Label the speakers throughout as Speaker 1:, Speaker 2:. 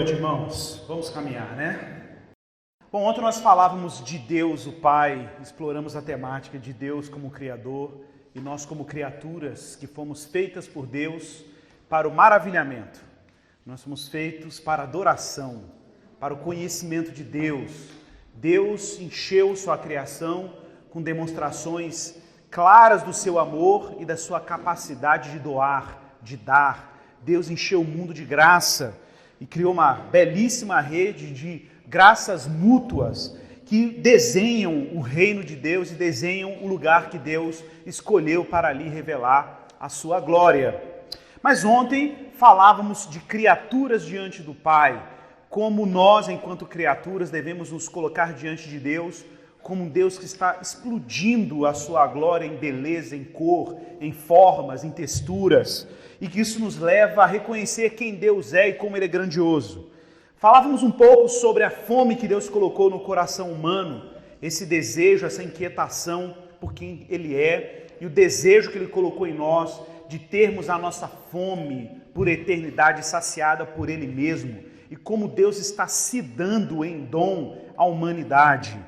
Speaker 1: noite, irmãos. Vamos caminhar, né? Bom, ontem nós falávamos de Deus, o Pai, exploramos a temática de Deus como Criador e nós como criaturas que fomos feitas por Deus para o maravilhamento. Nós fomos feitos para a adoração, para o conhecimento de Deus. Deus encheu sua criação com demonstrações claras do seu amor e da sua capacidade de doar, de dar. Deus encheu o mundo de graça e criou uma belíssima rede de graças mútuas que desenham o reino de Deus e desenham o lugar que Deus escolheu para ali revelar a sua glória. Mas ontem falávamos de criaturas diante do Pai, como nós, enquanto criaturas, devemos nos colocar diante de Deus como um Deus que está explodindo a sua glória em beleza, em cor, em formas, em texturas, e que isso nos leva a reconhecer quem Deus é e como Ele é grandioso. Falávamos um pouco sobre a fome que Deus colocou no coração humano, esse desejo, essa inquietação por quem Ele é, e o desejo que Ele colocou em nós de termos a nossa fome por eternidade saciada por Ele mesmo, e como Deus está se dando em dom à humanidade.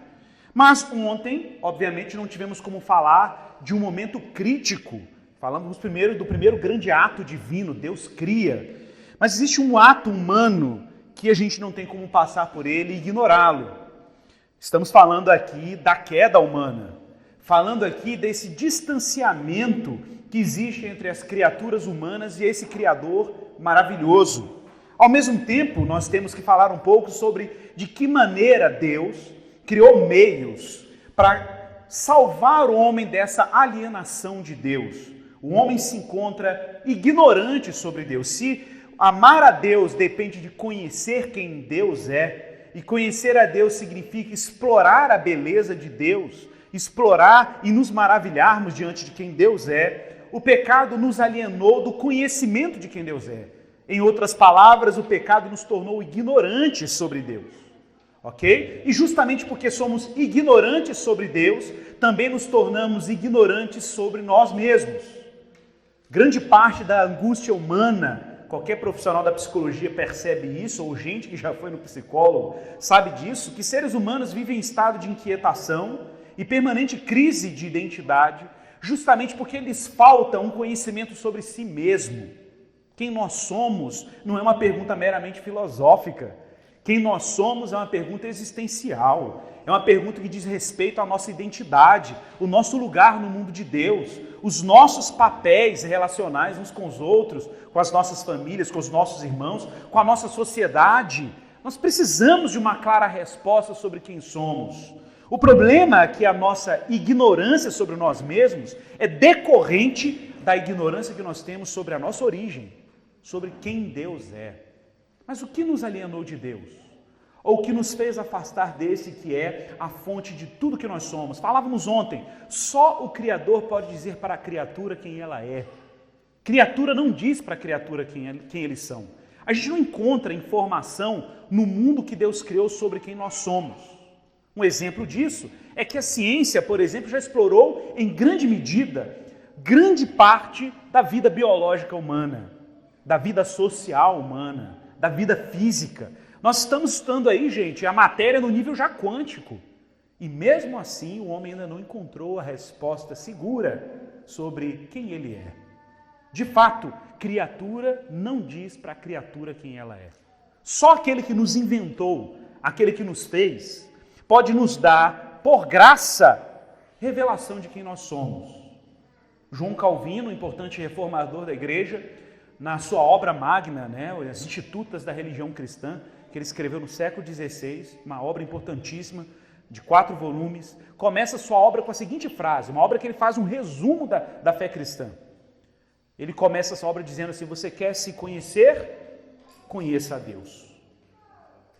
Speaker 1: Mas ontem, obviamente, não tivemos como falar de um momento crítico. Falamos primeiro do primeiro grande ato divino, Deus cria. Mas existe um ato humano que a gente não tem como passar por ele e ignorá-lo. Estamos falando aqui da queda humana, falando aqui desse distanciamento que existe entre as criaturas humanas e esse Criador maravilhoso. Ao mesmo tempo, nós temos que falar um pouco sobre de que maneira Deus criou meios para salvar o homem dessa alienação de Deus. O homem se encontra ignorante sobre Deus. Se amar a Deus depende de conhecer quem Deus é, e conhecer a Deus significa explorar a beleza de Deus, explorar e nos maravilharmos diante de quem Deus é, o pecado nos alienou do conhecimento de quem Deus é. Em outras palavras, o pecado nos tornou ignorantes sobre Deus. Ok? E justamente porque somos ignorantes sobre Deus, também nos tornamos ignorantes sobre nós mesmos. Grande parte da angústia humana, qualquer profissional da psicologia percebe isso, ou gente que já foi no psicólogo sabe disso, que seres humanos vivem em estado de inquietação e permanente crise de identidade, justamente porque lhes falta um conhecimento sobre si mesmo. Quem nós somos não é uma pergunta meramente filosófica. Quem nós somos é uma pergunta existencial, é uma pergunta que diz respeito à nossa identidade, o nosso lugar no mundo de Deus, os nossos papéis relacionais uns com os outros, com as nossas famílias, com os nossos irmãos, com a nossa sociedade. Nós precisamos de uma clara resposta sobre quem somos. O problema é que a nossa ignorância sobre nós mesmos é decorrente da ignorância que nós temos sobre a nossa origem, sobre quem Deus é. Mas o que nos alienou de Deus? Ou o que nos fez afastar desse que é a fonte de tudo que nós somos? Falávamos ontem, só o Criador pode dizer para a criatura quem ela é. Criatura não diz para a criatura quem eles são. A gente não encontra informação no mundo que Deus criou sobre quem nós somos. Um exemplo disso é que a ciência, por exemplo, já explorou em grande medida, grande parte da vida biológica humana, da vida social humana, da vida física. Nós estamos estudando aí, gente, a matéria no nível já quântico. E mesmo assim, o homem ainda não encontrou a resposta segura sobre quem ele é. De fato, criatura não diz para a criatura quem ela é. Só aquele que nos inventou, aquele que nos fez, pode nos dar, por graça, revelação de quem nós somos. João Calvino, importante reformador da igreja, na sua obra magna, as Institutas da Religião Cristã, que ele escreveu no século XVI, uma obra importantíssima, de 4 volumes, começa a sua obra com a seguinte frase, uma obra que ele faz um resumo da fé cristã. Ele começa essa obra dizendo assim: você quer se conhecer? Conheça a Deus.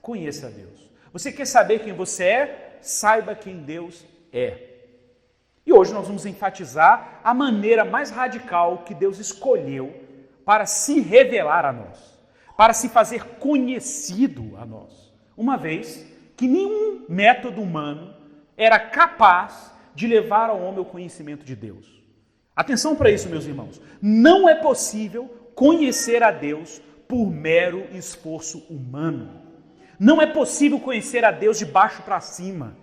Speaker 1: Conheça a Deus. Você quer saber quem você é? Saiba quem Deus é. E hoje nós vamos enfatizar a maneira mais radical que Deus escolheu para se revelar a nós, para se fazer conhecido a nós, uma vez que nenhum método humano era capaz de levar ao homem o conhecimento de Deus. Atenção para isso, meus irmãos. Não é possível conhecer a Deus por mero esforço humano. Não é possível conhecer a Deus de baixo para cima.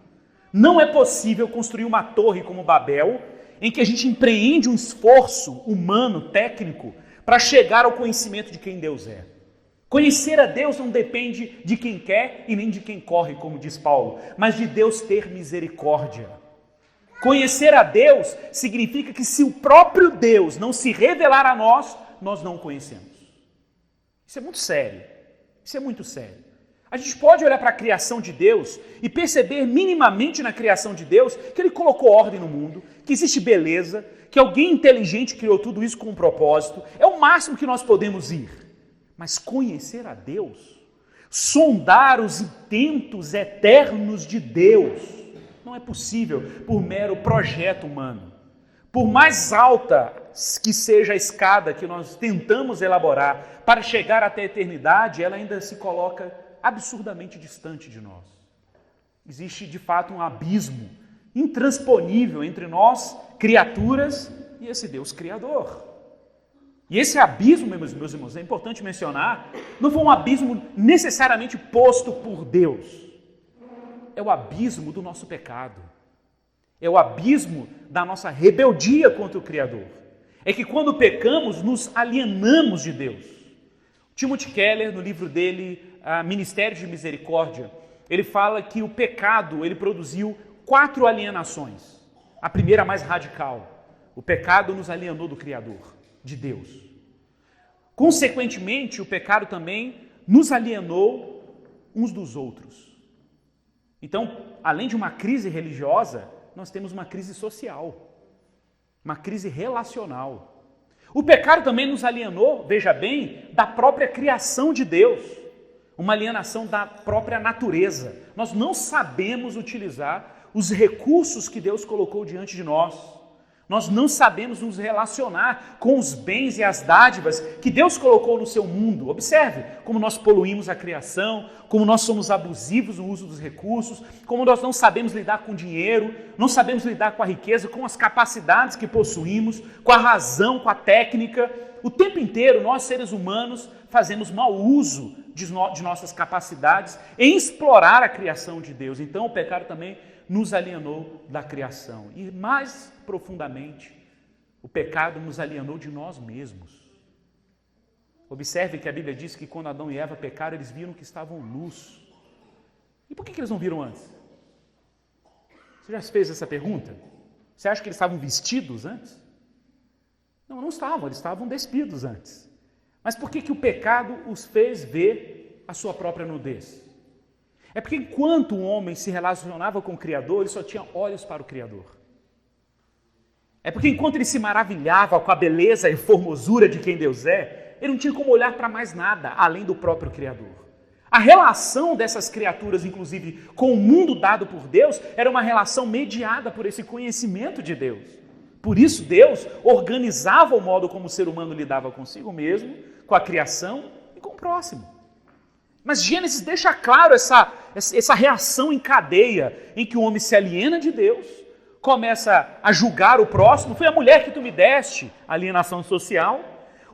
Speaker 1: Não é possível construir uma torre como Babel, em que a gente empreende um esforço humano, técnico, para chegar ao conhecimento de quem Deus é. Conhecer a Deus não depende de quem quer e nem de quem corre, como diz Paulo, mas de Deus ter misericórdia. Conhecer a Deus significa que se o próprio Deus não se revelar a nós, nós não o conhecemos. Isso é muito sério. Isso é muito sério. A gente pode olhar para a criação de Deus e perceber minimamente na criação de Deus que Ele colocou ordem no mundo, que existe beleza, que alguém inteligente criou tudo isso com um propósito. É o máximo que nós podemos ir. Mas conhecer a Deus, sondar os intentos eternos de Deus, não é possível por mero projeto humano. Por mais alta que seja a escada que nós tentamos elaborar para chegar até a eternidade, ela ainda se coloca absurdamente distante de nós. Existe, de fato, um abismo intransponível entre nós, criaturas, e esse Deus Criador. E esse abismo, meus irmãos, é importante mencionar, não foi um abismo necessariamente posto por Deus. É o abismo do nosso pecado. É o abismo da nossa rebeldia contra o Criador. É que quando pecamos, nos alienamos de Deus. Timothy Keller, no livro dele, Ministério de Misericórdia, ele fala que o pecado, ele produziu 4 alienações. A primeira, mais radical. O pecado nos alienou do Criador, de Deus. Consequentemente, o pecado também nos alienou uns dos outros. Então, além de uma crise religiosa, nós temos uma crise social, uma crise relacional. O pecado também nos alienou, veja bem, da própria criação de Deus, uma alienação da própria natureza. Nós não sabemos utilizar os recursos que Deus colocou diante de nós. Nós não sabemos nos relacionar com os bens e as dádivas que Deus colocou no seu mundo. Observe como nós poluímos a criação, como nós somos abusivos no uso dos recursos, como nós não sabemos lidar com o dinheiro, não sabemos lidar com a riqueza, com as capacidades que possuímos, com a razão, com a técnica. O tempo inteiro nós, seres humanos, fazemos mau uso de nossas capacidades em explorar a criação de Deus. Então o pecado também nos alienou da criação. E mais profundamente, o pecado nos alienou de nós mesmos. Observe que a Bíblia diz que quando Adão e Eva pecaram, eles viram que estavam nus. E por que eles não viram antes? Você já fez essa pergunta? Você acha que eles estavam vestidos antes? Não, não estavam, eles estavam despidos antes. Mas por que o pecado os fez ver a sua própria nudez? É porque enquanto o homem se relacionava com o Criador, ele só tinha olhos para o Criador. É porque enquanto ele se maravilhava com a beleza e formosura de quem Deus é, ele não tinha como olhar para mais nada além do próprio Criador. A relação dessas criaturas, inclusive, com o mundo dado por Deus, era uma relação mediada por esse conhecimento de Deus. Por isso, Deus organizava o modo como o ser humano lidava consigo mesmo, com a criação e com o próximo. Mas Gênesis deixa claro essa reação em cadeia, em que o homem se aliena de Deus, começa a julgar o próximo. Foi a mulher que tu me deste, alienação social.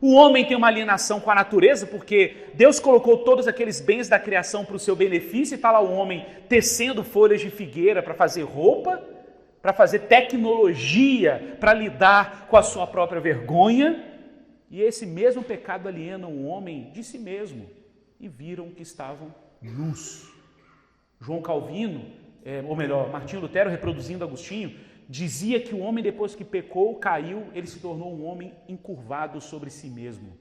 Speaker 1: O homem tem uma alienação com a natureza, porque Deus colocou todos aqueles bens da criação para o seu benefício, e está lá o homem tecendo folhas de figueira para fazer roupa, para fazer tecnologia, para lidar com a sua própria vergonha. E esse mesmo pecado aliena o homem de si mesmo, e viram que estavam nus. João Calvino, ou melhor, Martinho Lutero, reproduzindo Agostinho, dizia que o homem, depois que pecou, caiu, ele se tornou um homem encurvado sobre si mesmo.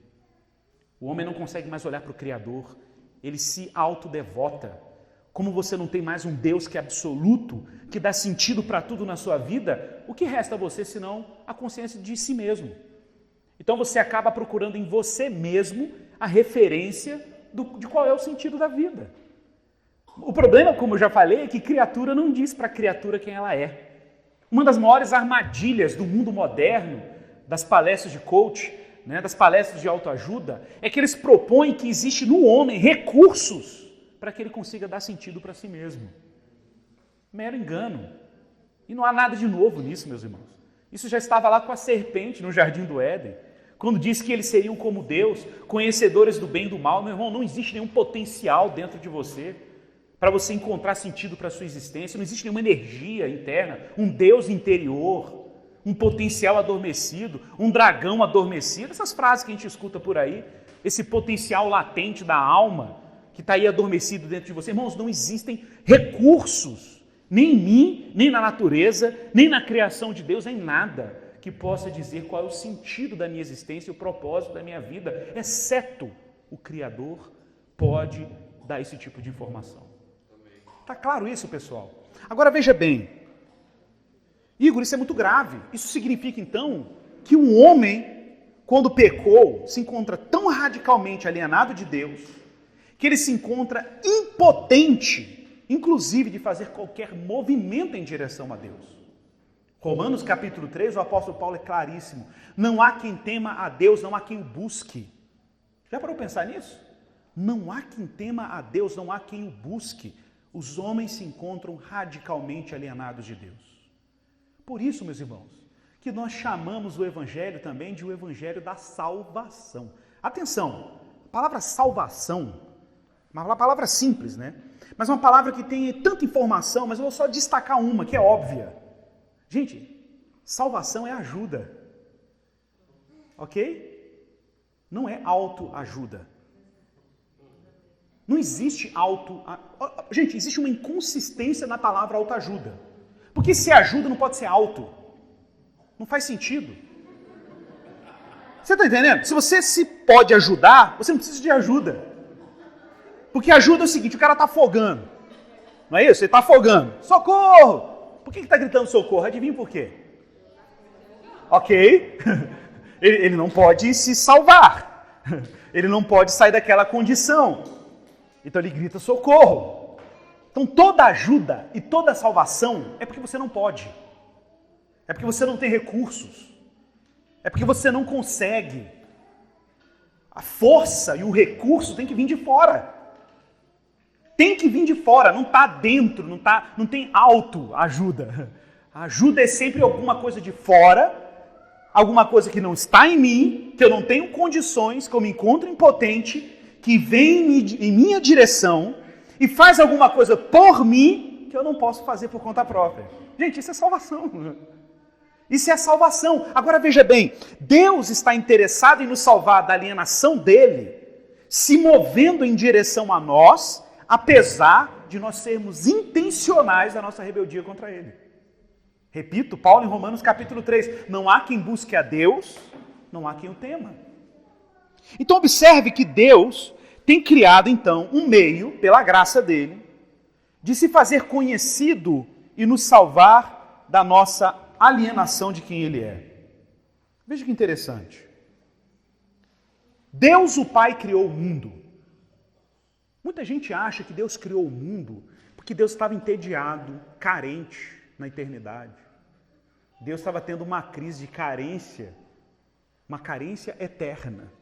Speaker 1: O homem não consegue mais olhar para o Criador, ele se autodevota. Como você não tem mais um Deus que é absoluto, que dá sentido para tudo na sua vida, o que resta a você senão a consciência de si mesmo? Então você acaba procurando em você mesmo a referência de qual é o sentido da vida. O problema, como eu já falei, é que criatura não diz para a criatura quem ela é. Uma das maiores armadilhas do mundo moderno, das palestras de coach, das palestras de autoajuda, é que eles propõem que existe no homem recursos para que ele consiga dar sentido para si mesmo. Mero engano. E não há nada de novo nisso, meus irmãos. Isso já estava lá com a serpente no jardim do Éden. Quando diz que eles seriam como Deus, conhecedores do bem e do mal, meu irmão, não existe nenhum potencial dentro de você para você encontrar sentido para a sua existência, não existe nenhuma energia interna, um Deus interior, um potencial adormecido, um dragão adormecido, essas frases que a gente escuta por aí, esse potencial latente da alma que está aí adormecido dentro de você. Irmãos, não existem recursos, nem em mim, nem na natureza, nem na criação de Deus, em nada que possa dizer qual é o sentido da minha existência e o propósito da minha vida, exceto o Criador pode dar esse tipo de informação. Está claro isso, pessoal? Agora veja bem, Igor, isso é muito grave. Isso significa então que um homem, quando pecou, se encontra tão radicalmente alienado de Deus, que ele se encontra impotente, inclusive de fazer qualquer movimento em direção a Deus. Romanos capítulo 3, o apóstolo Paulo é claríssimo. Não há quem tema a Deus, não há quem o busque. Já parou para pensar nisso? Não há quem tema a Deus, não há quem o busque. Os homens se encontram radicalmente alienados de Deus. Por isso, meus irmãos, que nós chamamos o Evangelho também de o Evangelho da salvação. Atenção, a palavra salvação, uma palavra simples, né? Mas uma palavra que tem tanta informação, mas eu vou só destacar uma, que é óbvia. Gente, salvação é ajuda, ok? Não é autoajuda. Não existe Gente, existe uma inconsistência na palavra autoajuda. Porque se ajuda não pode ser auto. Não faz sentido. Você está entendendo? Se você se pode ajudar, você não precisa de ajuda. Porque ajuda é o seguinte, o cara está afogando. Não é isso? Ele está afogando. Socorro! Por que está gritando socorro? Adivinha por quê? Ok. Ele não pode se salvar. Ele não pode sair daquela condição. Então ele grita socorro. Então toda ajuda e toda salvação é porque você não pode. É porque você não tem recursos. É porque você não consegue. A força e o recurso tem que vir de fora. Tem que vir de fora, não está dentro, não tem autoajuda. A ajuda é sempre alguma coisa de fora, alguma coisa que não está em mim, que eu não tenho condições, que eu me encontro impotente, que vem em minha direção e faz alguma coisa por mim que eu não posso fazer por conta própria. Gente, isso é salvação. Isso é salvação. Agora veja bem, Deus está interessado em nos salvar da alienação dele, se movendo em direção a nós, apesar de nós sermos intencionais na nossa rebeldia contra ele. Repito, Paulo em Romanos capítulo 3, não há quem busque a Deus, não há quem o tema. Então observe que Deus tem criado então um meio, pela graça dele, de se fazer conhecido e nos salvar da nossa alienação de quem ele é. Veja que interessante. Deus o Pai criou o mundo. Muita gente acha que Deus criou o mundo porque Deus estava entediado, carente na eternidade. Deus estava tendo uma crise de carência, uma carência eterna.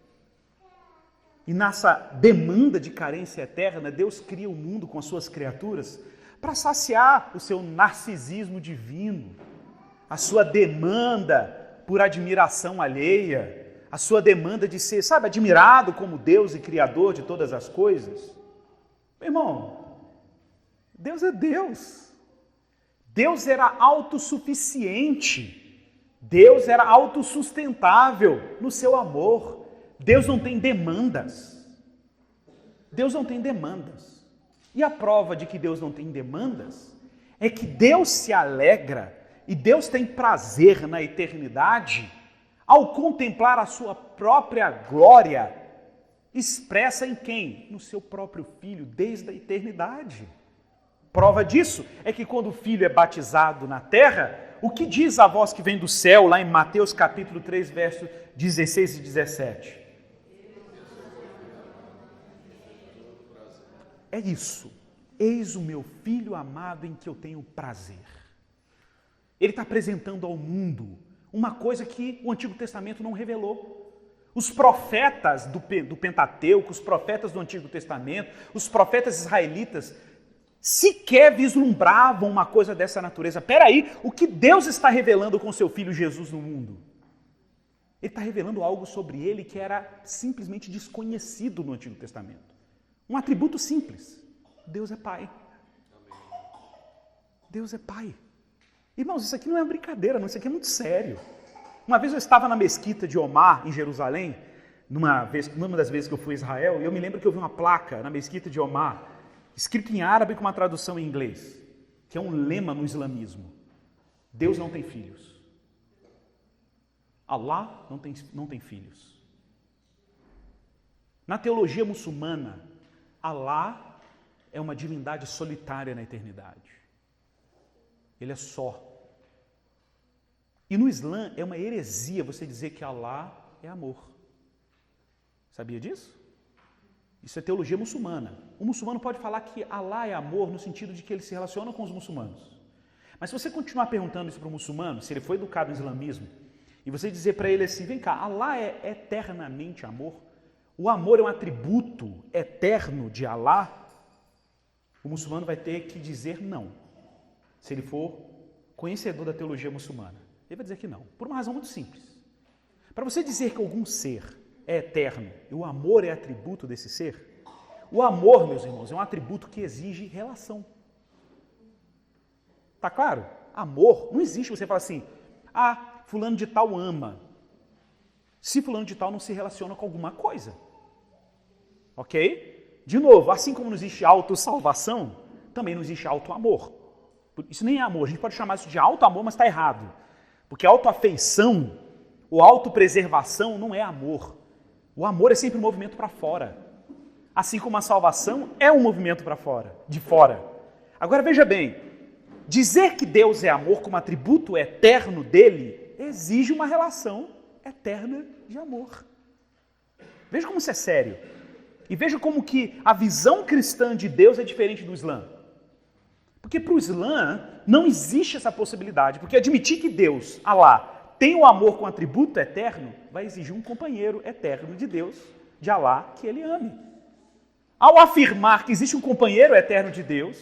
Speaker 1: E nessa demanda de carência eterna, Deus cria o mundo com as suas criaturas para saciar o seu narcisismo divino, a sua demanda por admiração alheia, a sua demanda de ser, admirado como Deus e Criador de todas as coisas. Meu irmão, Deus é Deus. Deus era autossuficiente. Deus era autossustentável no seu amor. Deus não tem demandas. Deus não tem demandas. E a prova de que Deus não tem demandas é que Deus se alegra e Deus tem prazer na eternidade ao contemplar a sua própria glória expressa em quem? No seu próprio Filho, desde a eternidade. Prova disso é que quando o Filho é batizado na terra, o que diz a voz que vem do céu, lá em Mateus capítulo 3, versos 16 e 17? É isso. Eis o meu Filho amado em que eu tenho prazer. Ele está apresentando ao mundo uma coisa que o Antigo Testamento não revelou. Os profetas do Pentateuco, os profetas do Antigo Testamento, os profetas israelitas, sequer vislumbravam uma coisa dessa natureza. Espera aí, o que Deus está revelando com seu Filho Jesus no mundo? Ele está revelando algo sobre ele que era simplesmente desconhecido no Antigo Testamento. Um atributo simples. Deus é Pai. Deus é Pai. Irmãos, isso aqui não é uma brincadeira, não. Isso aqui é muito sério. Uma vez eu estava na mesquita de Omar, em Jerusalém, numa das vezes que eu fui a Israel, e eu me lembro que eu vi uma placa na mesquita de Omar, escrito em árabe com uma tradução em inglês, que é um lema no islamismo. Deus não tem filhos. Allah não tem filhos. Na teologia muçulmana, Allah é uma divindade solitária na eternidade. Ele é só. E no Islã é uma heresia você dizer que Allah é amor. Sabia disso? Isso é teologia muçulmana. O muçulmano pode falar que Allah é amor no sentido de que ele se relaciona com os muçulmanos. Mas se você continuar perguntando isso para o muçulmano, se ele foi educado no islamismo, e você dizer para ele assim, vem cá, Allah é eternamente amor? O amor é um atributo eterno de Allah? O muçulmano vai ter que dizer não, se ele for conhecedor da teologia muçulmana. Ele vai dizer que não, por uma razão muito simples. Para você dizer que algum ser é eterno e o amor é atributo desse ser, o amor, meus irmãos, é um atributo que exige relação. Tá claro? Amor, não existe você falar assim, fulano de tal ama, se fulano de tal não se relaciona com alguma coisa. Ok? De novo, assim como não existe autossalvação, também não existe auto-amor. Isso nem é amor, a gente pode chamar isso de auto-amor, mas está errado. Porque autoafeição ou autopreservação não é amor. O amor é sempre um movimento para fora. Assim como a salvação é um movimento para fora, de fora. Agora veja bem, dizer que Deus é amor como atributo eterno dele exige uma relação eterna de amor. Veja como isso é sério. E veja como que a visão cristã de Deus é diferente do Islã. Porque para o Islã não existe essa possibilidade. Porque admitir que Deus, Allah, tem o amor com atributo eterno, vai exigir um companheiro eterno de Deus, de Allah, que ele ame. Ao afirmar que existe um companheiro eterno de Deus,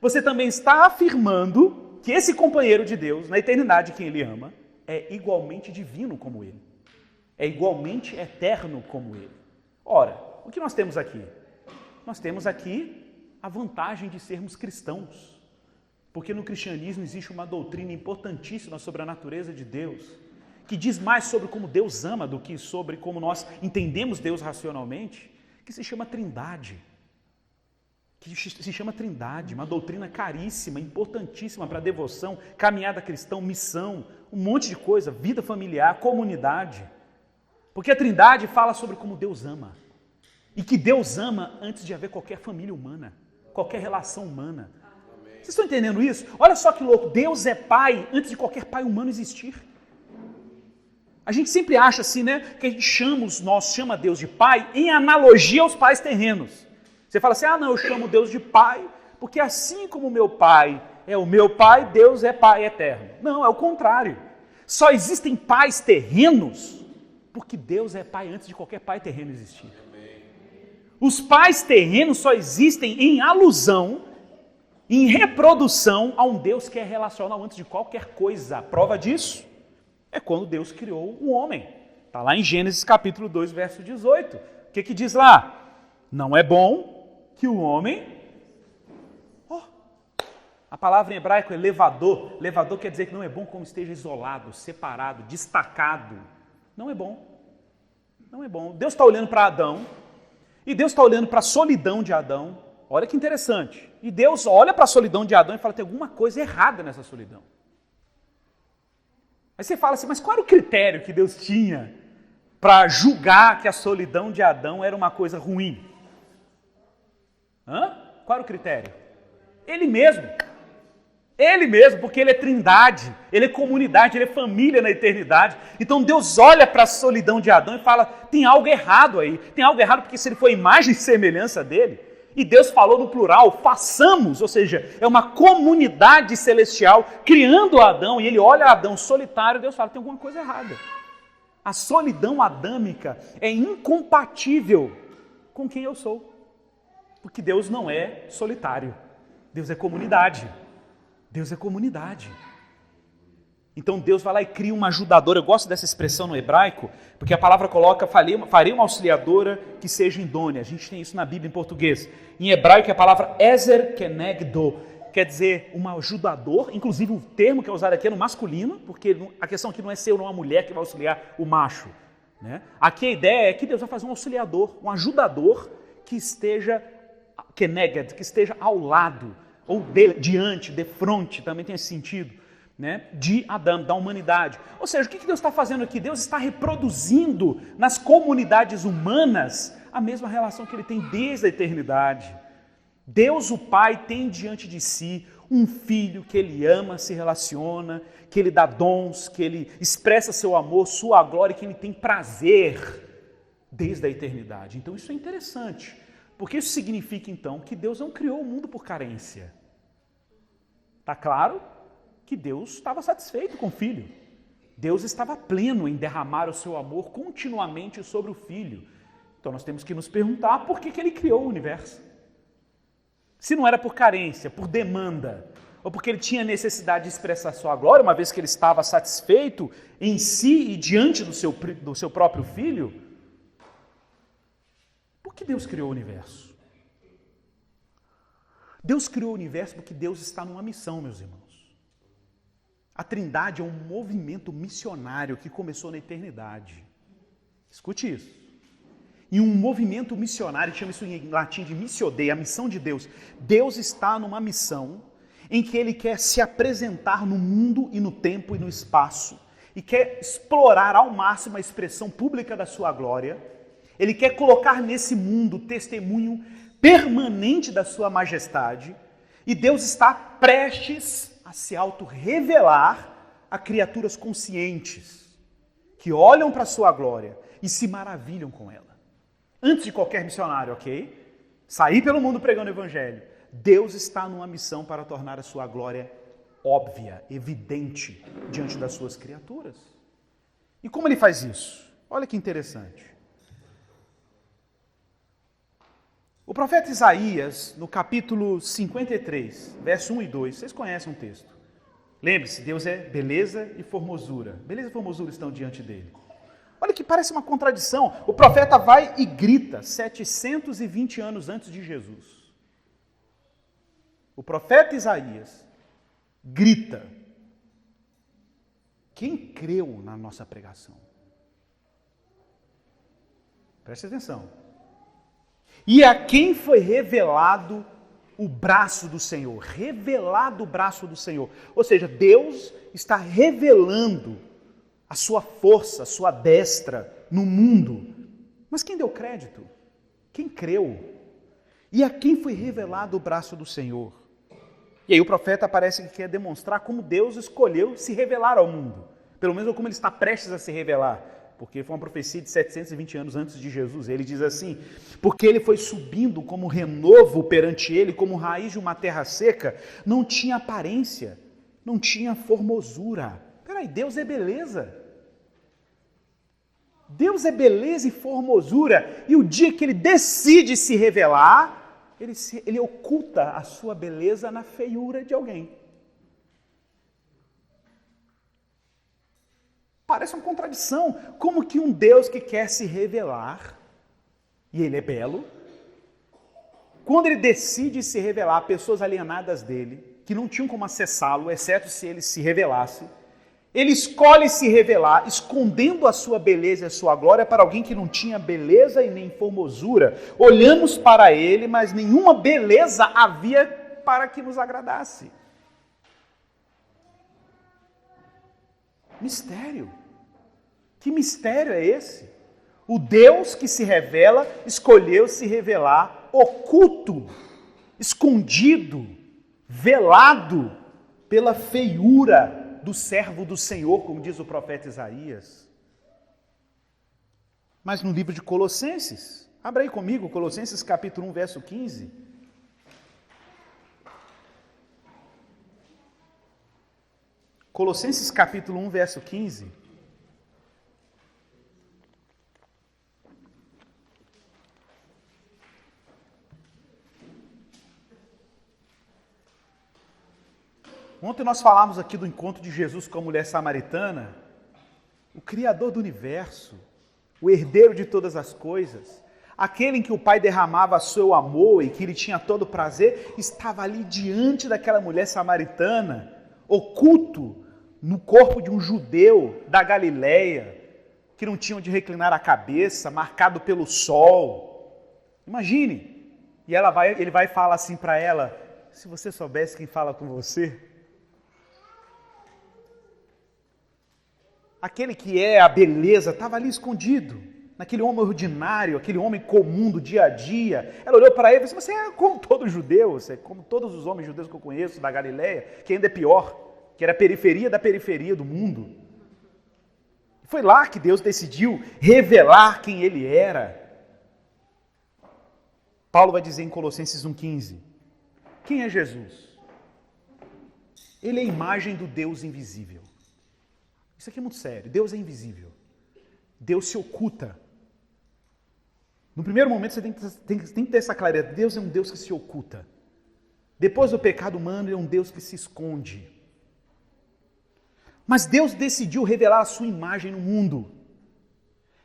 Speaker 1: você também está afirmando que esse companheiro de Deus, na eternidade quem ele ama, é igualmente divino como ele. É igualmente eterno como ele. Ora, o que nós temos aqui? Nós temos aqui a vantagem de sermos cristãos. Porque no cristianismo existe uma doutrina importantíssima sobre a natureza de Deus, que diz mais sobre como Deus ama do que sobre como nós entendemos Deus racionalmente, que se chama Trindade. Uma doutrina caríssima, importantíssima para devoção, caminhada cristã, missão, um monte de coisa, vida familiar, comunidade. Porque a Trindade fala sobre como Deus ama. E que Deus ama antes de haver qualquer família humana, qualquer relação humana. Vocês estão entendendo isso? Olha só que louco, Deus é pai antes de qualquer pai humano existir. A gente sempre acha assim, né, que a gente chama Deus de pai em analogia aos pais terrenos. Você fala assim, não, eu chamo Deus de pai, porque assim como meu pai é o meu pai, Deus é pai eterno. Não, é o contrário. Só existem pais terrenos porque Deus é pai antes de qualquer pai terreno existir. Os pais terrenos só existem em alusão, em reprodução a um Deus que é relacional antes de qualquer coisa. A prova disso é quando Deus criou o homem. Está lá em Gênesis capítulo 2, verso 18. O que diz lá? Não é bom que o homem... A palavra em hebraico é levador. Levador quer dizer que não é bom como esteja isolado, separado, destacado. Não é bom. Não é bom. Deus está olhando para Adão e Deus está olhando para a solidão de Adão. Olha que interessante. E Deus olha para a solidão de Adão e fala, tem alguma coisa errada nessa solidão. Aí você fala assim, mas qual era o critério que Deus tinha para julgar que a solidão de Adão era uma coisa ruim? Qual era o critério? Ele mesmo. Ele mesmo, porque ele é trindade, ele é comunidade, ele é família na eternidade. Então Deus olha para a solidão de Adão e fala, tem algo errado aí. Tem algo errado porque se ele foi imagem e semelhança dele, e Deus falou no plural, façamos, ou seja, é uma comunidade celestial criando Adão, e ele olha Adão solitário, Deus fala, tem alguma coisa errada. A solidão adâmica é incompatível com quem eu sou. Porque Deus não é solitário, Deus é comunidade. Deus é comunidade. Então Deus vai lá e cria uma ajudadora. Eu gosto dessa expressão no hebraico, porque a palavra coloca, farei uma auxiliadora que seja idônea. A gente tem isso na Bíblia em português. Em hebraico é a palavra ezer kenegdo, quer dizer um ajudador. Inclusive o termo que é usado aqui é no masculino, porque a questão aqui não é ser ou não uma mulher que vai auxiliar o macho. Né? Aqui a ideia é que Deus vai fazer um auxiliador, um ajudador que esteja keneged, que esteja ao lado, ou diante, de frente, também tem esse sentido. Né, de Adão, da humanidade. Ou seja, o que Deus está fazendo aqui? Deus está reproduzindo nas comunidades humanas a mesma relação que ele tem desde a eternidade. Deus, o Pai, tem diante de si um filho que ele ama, se relaciona, que ele dá dons, que ele expressa seu amor, sua glória, que ele tem prazer desde a eternidade. Então isso é interessante, porque isso significa então que Deus não criou o mundo por carência. Está claro? Que Deus estava satisfeito com o Filho. Deus estava pleno em derramar o seu amor continuamente sobre o Filho. Então nós temos que nos perguntar por que Ele criou o universo. Se não era por carência, por demanda, ou porque Ele tinha necessidade de expressar sua glória, uma vez que Ele estava satisfeito em si e diante do seu próprio Filho, por que Deus criou o universo? Deus criou o universo porque Deus está numa missão, meus irmãos. A Trindade é um movimento missionário que começou na eternidade. Escute isso. E um movimento missionário, chama isso em latim de missio Dei, a missão de Deus. Deus está numa missão em que Ele quer se apresentar no mundo e no tempo e no espaço. E quer explorar ao máximo a expressão pública da sua glória. Ele quer colocar nesse mundo testemunho permanente da sua majestade. E Deus está prestes a se auto-revelar a criaturas conscientes, que olham para a sua glória e se maravilham com ela. Antes de qualquer missionário, ok? Sair pelo mundo pregando o evangelho. Deus está numa missão para tornar a sua glória óbvia, evidente, diante das suas criaturas. E como ele faz isso? Olha que interessante. O profeta Isaías, no capítulo 53, verso 1 e 2, vocês conhecem o texto. Lembre-se, Deus é beleza e formosura. Beleza e formosura estão diante dele. Olha que parece uma contradição. O profeta vai e grita 720 anos antes de Jesus. O profeta Isaías grita. Quem creu na nossa pregação? Preste atenção. E a quem foi revelado o braço do Senhor? Revelado o braço do Senhor. Ou seja, Deus está revelando a sua força, a sua destra no mundo. Mas quem deu crédito? Quem creu? E a quem foi revelado o braço do Senhor? E aí o profeta parece que quer demonstrar como Deus escolheu se revelar ao mundo. Pelo menos como ele está prestes a se revelar. Porque foi uma profecia de 720 anos antes de Jesus. Ele diz assim, porque ele foi subindo como renovo perante ele, como raiz de uma terra seca, não tinha aparência, não tinha formosura. Peraí, Deus é beleza. Deus é beleza e formosura. E o dia que ele decide se revelar, ele oculta a sua beleza na feiura de alguém. Parece uma contradição. Como que um Deus que quer se revelar, e ele é belo, quando ele decide se revelar a pessoas alienadas dele, que não tinham como acessá-lo, exceto se ele se revelasse, ele escolhe se revelar, escondendo a sua beleza e a sua glória para alguém que não tinha beleza e nem formosura. Olhamos para ele, mas nenhuma beleza havia para que nos agradasse. Mistério. Que mistério é esse? O Deus que se revela escolheu se revelar oculto, escondido, velado pela feiura do servo do Senhor, como diz o profeta Isaías. Mas no livro de Colossenses, abra aí comigo, Colossenses capítulo 1, verso 15. Colossenses capítulo 1, verso 15. Ontem nós falamos aqui do encontro de Jesus com a mulher samaritana, o Criador do universo, o herdeiro de todas as coisas, aquele em que o Pai derramava seu amor e que ele tinha todo o prazer, estava ali diante daquela mulher samaritana, oculto no corpo de um judeu da Galileia, que não tinha onde reclinar a cabeça, marcado pelo sol. Imagine. E ele vai falar assim para ela, se você soubesse quem fala com você. Aquele que é a beleza estava ali escondido, naquele homem ordinário, aquele homem comum do dia a dia. Ela olhou para ele e disse, você é como todo judeu, você é como todos os homens judeus que eu conheço da Galileia, que ainda é pior, que era a periferia da periferia do mundo. Foi lá que Deus decidiu revelar quem ele era. Paulo vai dizer em Colossenses 1,15, quem é Jesus? Ele é a imagem do Deus invisível. Isso aqui é muito sério. Deus é invisível. Deus se oculta. No primeiro momento você tem que ter essa clareza. Deus é um Deus que se oculta. Depois do pecado humano, ele é um Deus que se esconde. Mas Deus decidiu revelar a sua imagem no mundo.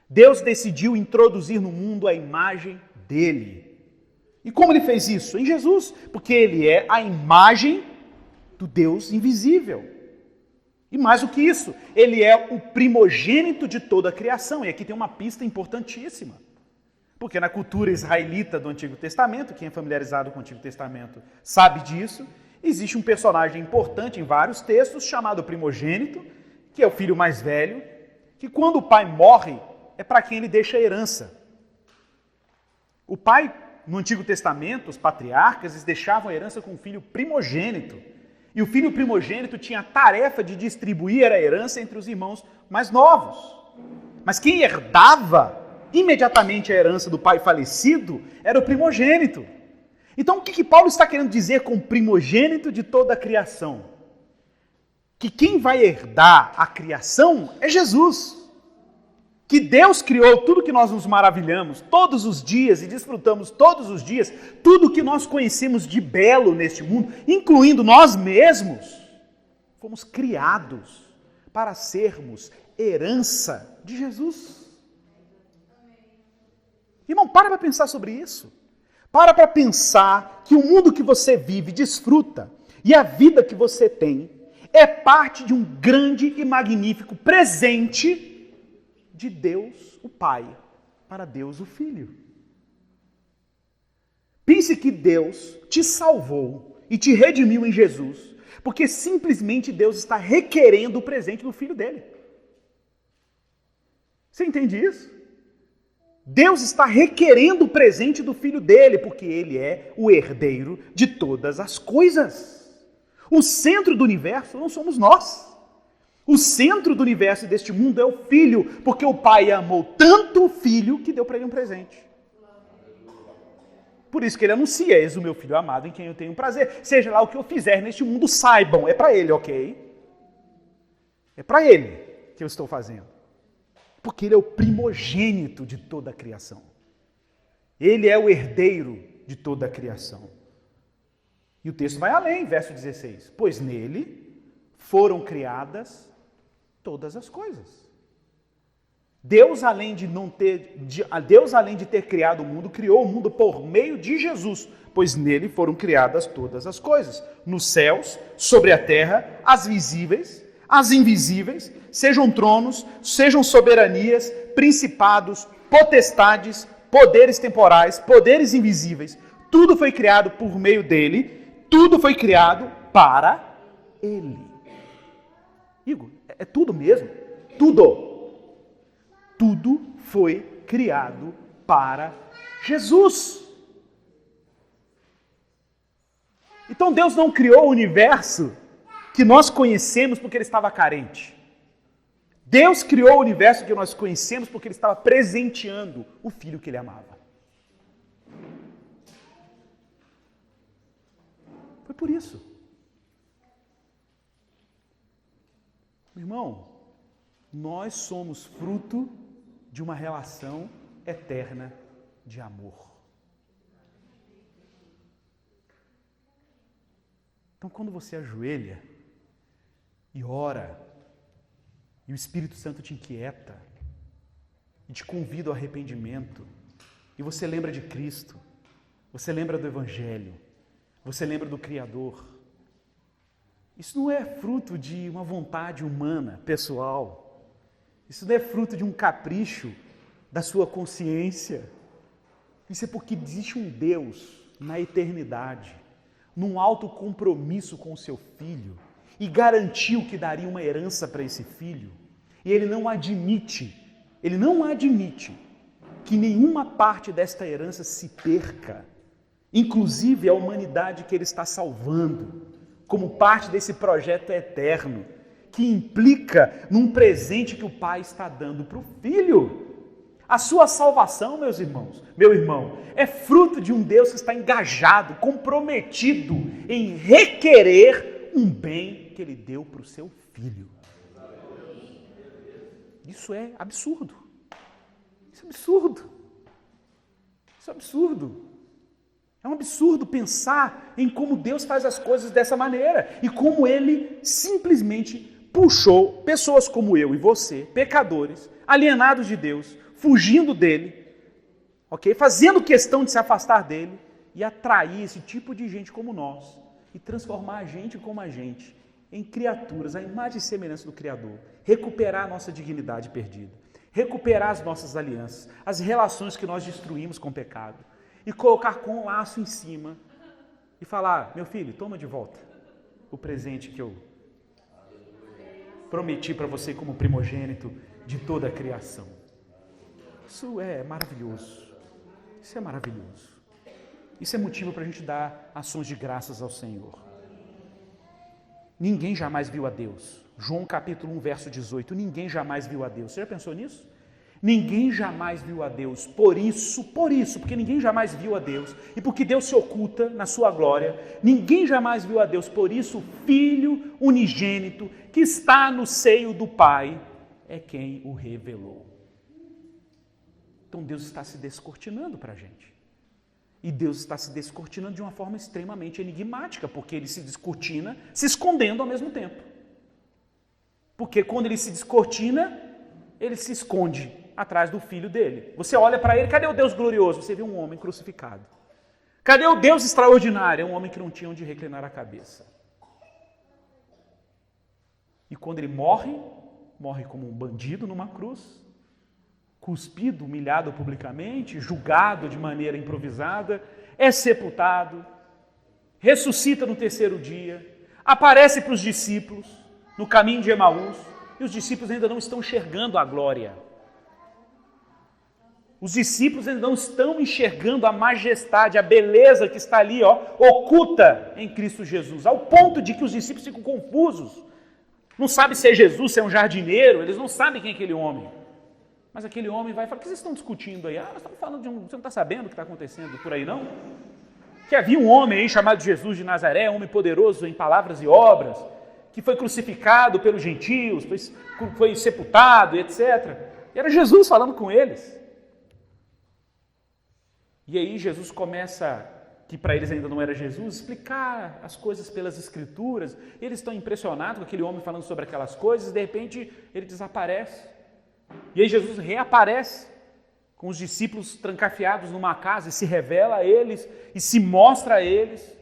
Speaker 1: Deus decidiu introduzir no mundo a imagem dele. E como ele fez isso? Em Jesus. Porque ele é a imagem do Deus invisível. E mais do que isso, ele é o primogênito de toda a criação. E aqui tem uma pista importantíssima. Porque na cultura israelita do Antigo Testamento, quem é familiarizado com o Antigo Testamento sabe disso, existe um personagem importante em vários textos chamado primogênito, que é o filho mais velho, que quando o pai morre, é para quem ele deixa a herança. O pai, no Antigo Testamento, os patriarcas, eles deixavam a herança com o filho primogênito. E o filho primogênito tinha a tarefa de distribuir a herança entre os irmãos mais novos. Mas quem herdava imediatamente a herança do pai falecido era o primogênito. Então o que Paulo está querendo dizer com primogênito de toda a criação? Que quem vai herdar a criação é Jesus. Que Deus criou tudo que nós nos maravilhamos todos os dias e desfrutamos todos os dias, tudo que nós conhecemos de belo neste mundo, incluindo nós mesmos, fomos criados para sermos herança de Jesus. Irmão, para pensar sobre isso. Para pensar que o mundo que você vive, desfruta, e a vida que você tem, é parte de um grande e magnífico presente de Deus o Pai para Deus o Filho. Pense que Deus te salvou e te redimiu em Jesus, porque simplesmente Deus está requerendo o presente do Filho dele. Você entende isso? Deus está requerendo o presente do Filho dele, porque ele é o herdeiro de todas as coisas. O centro do universo não somos nós. O centro do universo e deste mundo é o Filho, porque o Pai amou tanto o Filho que deu para ele um presente. Por isso que ele anuncia, eis o meu Filho amado em quem eu tenho prazer. Seja lá o que eu fizer neste mundo, saibam, é para ele, ok? É para ele que eu estou fazendo. Porque ele é o primogênito de toda a criação. Ele é o herdeiro de toda a criação. E o texto vai além, verso 16. Pois nele foram criadas todas as coisas. Deus, além de ter criado o mundo, criou o mundo por meio de Jesus, pois nele foram criadas todas as coisas, nos céus, sobre a terra, as visíveis, as invisíveis, sejam tronos, sejam soberanias, principados, potestades, poderes temporais, poderes invisíveis. Tudo foi criado por meio dele, tudo foi criado para ele. Igor, é tudo mesmo? Tudo. Tudo foi criado para Jesus. Então Deus não criou o universo que nós conhecemos porque ele estava carente. Deus criou o universo que nós conhecemos porque ele estava presenteando o Filho que ele amava. Foi por isso. Meu irmão, nós somos fruto de uma relação eterna de amor. Então, quando você ajoelha e ora, e o Espírito Santo te inquieta, e te convida ao arrependimento, e você lembra de Cristo, você lembra do Evangelho, você lembra do Criador. Isso não é fruto de uma vontade humana, pessoal. Isso não é fruto de um capricho da sua consciência. Isso é porque existe um Deus na eternidade, num alto compromisso com o seu filho, e garantiu que daria uma herança para esse filho. E ele não admite que nenhuma parte desta herança se perca, inclusive a humanidade que ele está salvando, como parte desse projeto eterno, que implica num presente que o pai está dando para o filho. A sua salvação, meus irmãos, meu irmão, é fruto de um Deus que está engajado, comprometido em requerer um bem que ele deu para o seu filho. Isso é absurdo. Isso é absurdo. Isso é absurdo. É um absurdo pensar em como Deus faz as coisas dessa maneira e como Ele simplesmente puxou pessoas como eu e você, pecadores, alienados de Deus, fugindo dele, ok? Fazendo questão de se afastar dele e atrair esse tipo de gente como nós e transformar a gente como a gente em criaturas, a imagem e semelhança do Criador, recuperar a nossa dignidade perdida, recuperar as nossas alianças, as relações que nós destruímos com o pecado, e colocar com um laço em cima e falar: meu filho, toma de volta o presente que eu prometi para você como primogênito de toda a criação. Isso é maravilhoso. Isso é maravilhoso. Isso é motivo para a gente dar ações de graças ao Senhor. Ninguém jamais viu a Deus. João capítulo 1, verso 18. Ninguém jamais viu a Deus. Você já pensou nisso? Ninguém jamais viu a Deus, por isso, porque ninguém jamais viu a Deus, e porque Deus se oculta na sua glória, ninguém jamais viu a Deus, por isso o Filho unigênito que está no seio do Pai é quem o revelou. Então Deus está se descortinando para a gente. E Deus está se descortinando de uma forma extremamente enigmática, porque Ele se descortina se escondendo ao mesmo tempo. Porque quando Ele se descortina, Ele se esconde atrás do Filho dele. Você olha para ele, cadê o Deus glorioso? Você vê um homem crucificado. Cadê o Deus extraordinário? É um homem que não tinha onde reclinar a cabeça. E quando ele morre como um bandido numa cruz, cuspido, humilhado publicamente, julgado de maneira improvisada, é sepultado, ressuscita no terceiro dia, aparece para os discípulos no caminho de Emaús, e os discípulos ainda não estão enxergando a glória. Os discípulos ainda não estão enxergando a majestade, a beleza que está ali, oculta em Cristo Jesus, ao ponto de que os discípulos ficam confusos. Não sabem se é Jesus, se é um jardineiro, eles não sabem quem é aquele homem. Mas aquele homem vai e fala: o que vocês estão discutindo aí? Nós estamos falando de você não está sabendo o que está acontecendo por aí, não? Que havia um homem aí chamado Jesus de Nazaré, um homem poderoso em palavras e obras, que foi crucificado pelos gentios, foi sepultado, etc. E era Jesus falando com eles. E aí Jesus começa, que para eles ainda não era Jesus, explicar as coisas pelas Escrituras. Eles estão impressionados com aquele homem falando sobre aquelas coisas, e de repente ele desaparece. E aí Jesus reaparece com os discípulos trancafiados numa casa e se revela a eles e se mostra a eles.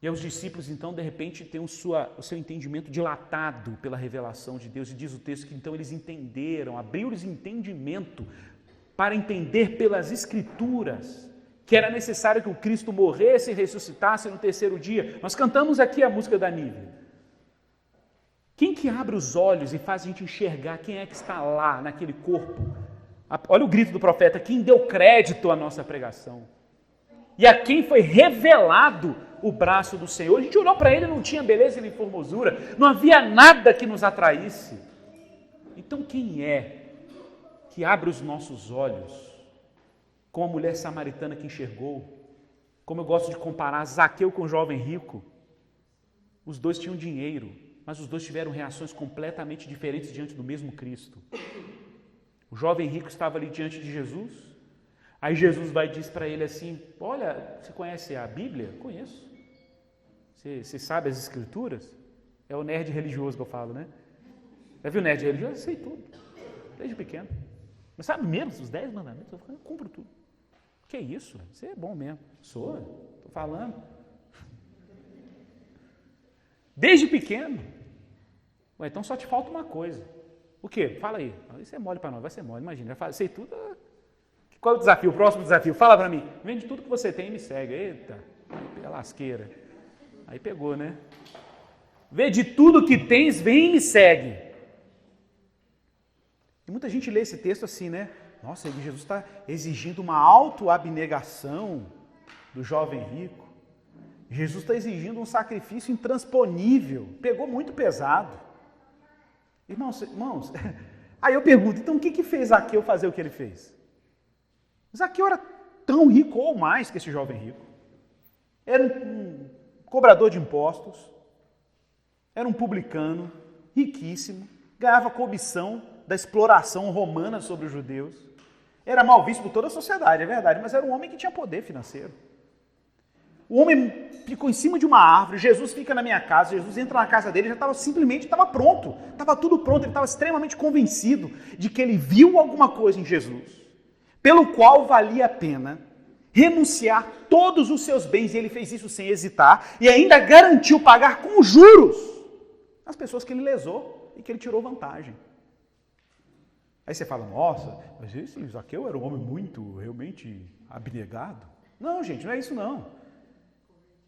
Speaker 1: E aí os discípulos, então, de repente, têm o seu entendimento dilatado pela revelação de Deus. E diz o texto que, então, eles entenderam, abriu-lhes entendimento para entender pelas Escrituras que era necessário que o Cristo morresse e ressuscitasse no terceiro dia. Nós cantamos aqui a música da Nívea. Quem que abre os olhos e faz a gente enxergar quem é que está lá naquele corpo? Olha o grito do profeta: quem deu crédito à nossa pregação? E a quem foi revelado o braço do Senhor? A gente olhou para ele, não tinha beleza nem formosura, não havia nada que nos atraísse. Então quem é que abre os nossos olhos, como a mulher samaritana que enxergou? Como eu gosto de comparar Zaqueu com o jovem rico. Os dois tinham dinheiro, mas os dois tiveram reações completamente diferentes diante do mesmo Cristo. O jovem rico estava ali diante de Jesus, aí Jesus vai e diz para ele assim: olha, você conhece a Bíblia? Conheço. Você sabe as Escrituras? É o nerd religioso que eu falo, né? Já viu o nerd religioso? Eu sei tudo, desde pequeno. Mas sabe menos os 10 mandamentos? Eu cumpro tudo. Que isso? Você é bom mesmo. Sou, estou falando. Desde pequeno. Ué, então só te falta uma coisa. O quê? Fala aí. Isso é mole para nós, vai ser mole. Imagina, sei tudo. Qual é o desafio? O próximo desafio? Fala para mim. Vende tudo que você tem e me segue. Eita, aí, lasqueira. Aí pegou, né? Vende tudo que tens, vem e me segue. E muita gente lê esse texto assim, né? Nossa, Jesus está exigindo uma autoabnegação do jovem rico. Jesus está exigindo um sacrifício intransponível. Pegou muito pesado. Irmãos, aí eu pergunto, então o que fez Zaqueu fazer o que ele fez? Zaqueu era tão rico ou mais que esse jovem rico. Era um cobrador de impostos, era um publicano, riquíssimo, ganhava cobição da exploração romana sobre os judeus. Era mal visto por toda a sociedade, é verdade, mas era um homem que tinha poder financeiro. O homem ficou em cima de uma árvore, Jesus fica na minha casa, Jesus entra na casa dele, já estava pronto, estava tudo pronto, ele estava extremamente convencido de que ele viu alguma coisa em Jesus, pelo qual valia a pena renunciar todos os seus bens, e ele fez isso sem hesitar, e ainda garantiu pagar com juros as pessoas que ele lesou e que ele tirou vantagem. Aí você fala, nossa, mas esse Zaqueu era um homem muito, realmente, abnegado. Não, gente, não é isso não.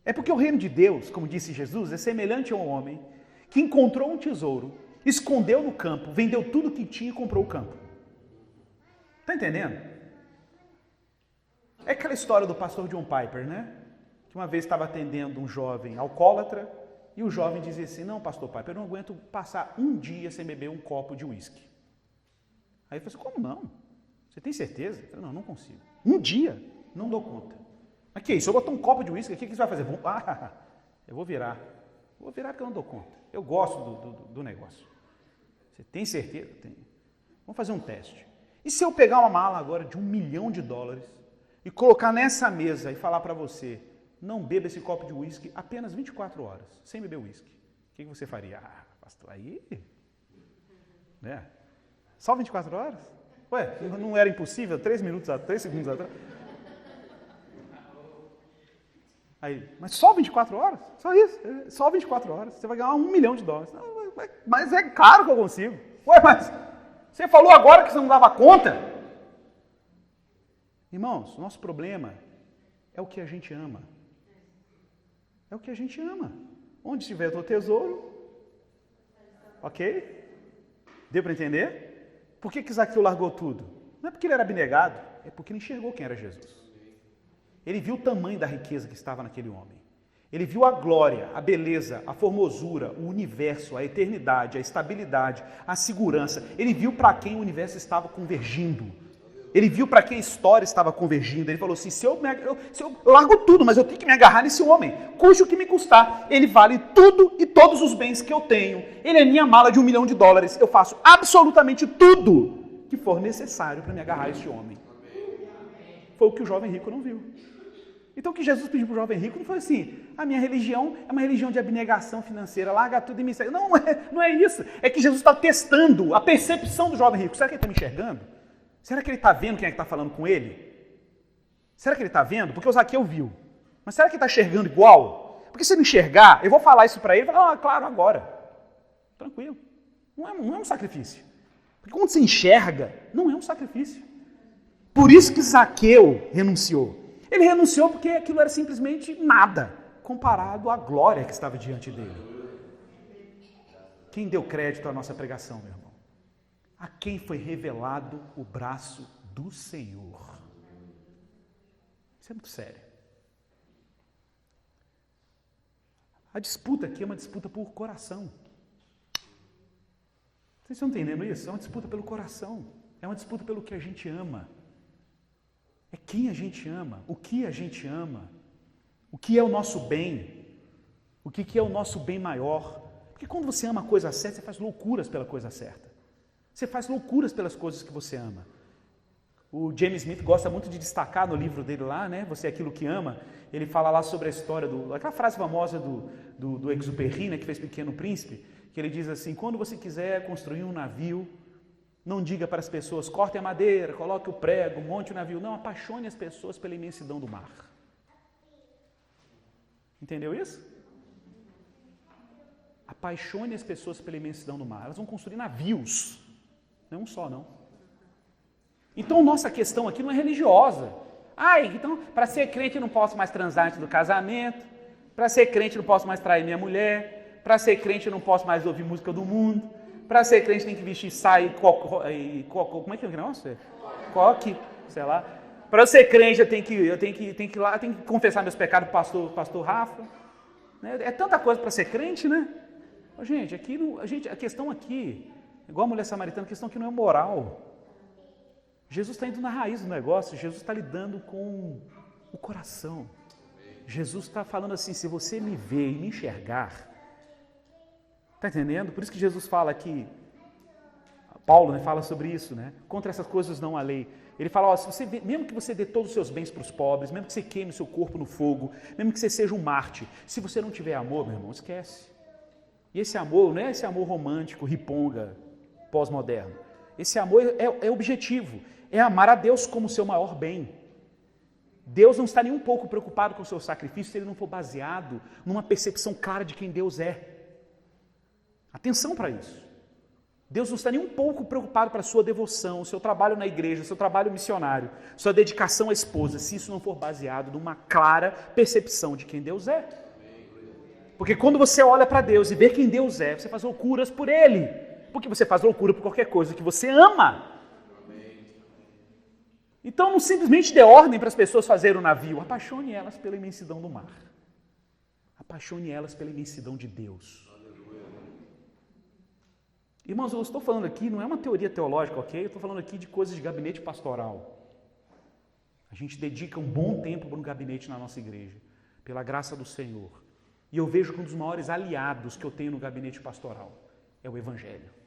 Speaker 1: É porque o reino de Deus, como disse Jesus, é semelhante a um homem que encontrou um tesouro, escondeu no campo, vendeu tudo que tinha e comprou o campo. Está entendendo? É aquela história do pastor John Piper, né? Que uma vez estava atendendo um jovem alcoólatra e o jovem dizia assim, não, pastor Piper, eu não aguento passar um dia sem beber um copo de uísque. Aí ele falou assim, como não? Você tem certeza? Eu falei, não consigo. Um dia? Não dou conta. Mas que isso? Eu botar um copo de uísque aqui, o que você vai fazer? Eu vou virar. Vou virar porque eu não dou conta. Eu gosto do negócio. Você tem certeza? Tenho. Vamos fazer um teste. E se eu pegar uma mala agora de $1 milhão e colocar nessa mesa e falar para você, não beba esse copo de uísque apenas 24 horas, sem beber uísque. O que você faria? Pastor, aí... Né? Só 24 horas? Ué, não era impossível? 3 segundos atrás? Aí, mas só 24 horas? Só isso, só 24 horas. Você vai ganhar $1 milhão. Não, mas é caro que eu consigo. Ué, mas você falou agora que você não dava conta? Irmãos, nosso problema é o que a gente ama. É o que a gente ama. Onde estiver o teu tesouro, ok? Deu para entender? Por que Zaqueu largou tudo? Não é porque ele era abnegado, é porque ele enxergou quem era Jesus. Ele viu o tamanho da riqueza que estava naquele homem. Ele viu a glória, a beleza, a formosura, o universo, a eternidade, a estabilidade, a segurança. Ele viu para quem o universo estava convergindo. Ele viu para quem a história estava convergindo. Ele falou assim, eu largo tudo, mas eu tenho que me agarrar nesse homem, custe o que me custar. Ele vale tudo e todos os bens que eu tenho. Ele é minha mala de $1 milhão. Eu faço absolutamente tudo que for necessário para me agarrar a esse homem. Foi o que o jovem rico não viu. Então o que Jesus pediu para o jovem rico não foi assim, a minha religião é uma religião de abnegação financeira, larga tudo e me segue. Não é isso. É que Jesus está testando a percepção do jovem rico. Será que ele está me enxergando? Será que ele está vendo quem é que está falando com ele? Será que ele está vendo? Porque o Zaqueu viu. Mas será que ele está enxergando igual? Porque se ele enxergar, eu vou falar isso para ele, ele vai falar, claro, agora. Tranquilo. Não é um sacrifício. Porque quando você enxerga, não é um sacrifício. Por isso que Zaqueu renunciou. Ele renunciou porque aquilo era simplesmente nada, comparado à glória que estava diante dele. Quem deu crédito à nossa pregação, meu irmão? A quem foi revelado o braço do Senhor. Isso é muito sério. A disputa aqui é uma disputa por coração. Vocês estão entendendo isso? É uma disputa pelo coração. É uma disputa pelo que a gente ama. É quem a gente ama, o que a gente ama, o que é o nosso bem, o que é o nosso bem maior. Porque quando você ama a coisa certa, você faz loucuras pela coisa certa. Você faz loucuras pelas coisas que você ama. O James Smith gosta muito de destacar no livro dele lá, né? Você é aquilo que ama. Ele fala lá sobre a história aquela frase famosa do Exupéry, né, que fez Pequeno Príncipe, que ele diz assim: quando você quiser construir um navio, não diga para as pessoas, corte a madeira, coloque o prego, monte o navio. Não, apaixone as pessoas pela imensidão do mar. Entendeu isso? Apaixone as pessoas pela imensidão do mar. Elas vão construir navios, não um só, não. Então, nossa questão aqui não é religiosa. Então, para ser crente eu não posso mais transar antes do casamento, para ser crente eu não posso mais trair minha mulher, para ser crente eu não posso mais ouvir música do mundo, para ser crente tem que vestir saia e como é que é o negócio? Coque, sei lá. Para eu ser crente eu tenho que ir lá, tenho que confessar meus pecados para o pastor Rafa. Né? É tanta coisa para ser crente, né? Gente, a questão aqui, igual a mulher samaritana, a questão aqui não é moral. Jesus está indo na raiz do negócio, Jesus está lidando com o coração. Jesus está falando assim, se você me ver e me enxergar, está entendendo? Por isso que Jesus fala aqui, Paulo, né, fala sobre isso, né? Contra essas coisas não há lei. Ele fala, mesmo que você dê todos os seus bens para os pobres, mesmo que você queime o seu corpo no fogo, mesmo que você seja um Marte, se você não tiver amor, meu irmão, esquece. E esse amor não é esse amor romântico, riponga, pós-moderno. Esse amor é objetivo, é amar a Deus como seu maior bem. Deus não está nem um pouco preocupado com o seu sacrifício se ele não for baseado numa percepção clara de quem Deus é. Atenção para isso. Deus não está nem um pouco preocupado para a sua devoção, o seu trabalho na igreja, o seu trabalho missionário, sua dedicação à esposa, se isso não for baseado numa clara percepção de quem Deus é. Porque quando você olha para Deus e vê quem Deus é, você faz loucuras por Ele. Porque você faz loucura por qualquer coisa que você ama. Então não simplesmente dê ordem para as pessoas fazerem o navio, apaixone elas pela imensidão do mar. Apaixone elas pela imensidão de Deus. Irmãos, eu estou falando aqui, não é uma teoria teológica, ok? Eu estou falando aqui de coisas de gabinete pastoral. A gente dedica um bom tempo para um gabinete na nossa igreja, pela graça do Senhor. E eu vejo que um dos maiores aliados que eu tenho no gabinete pastoral é o Evangelho.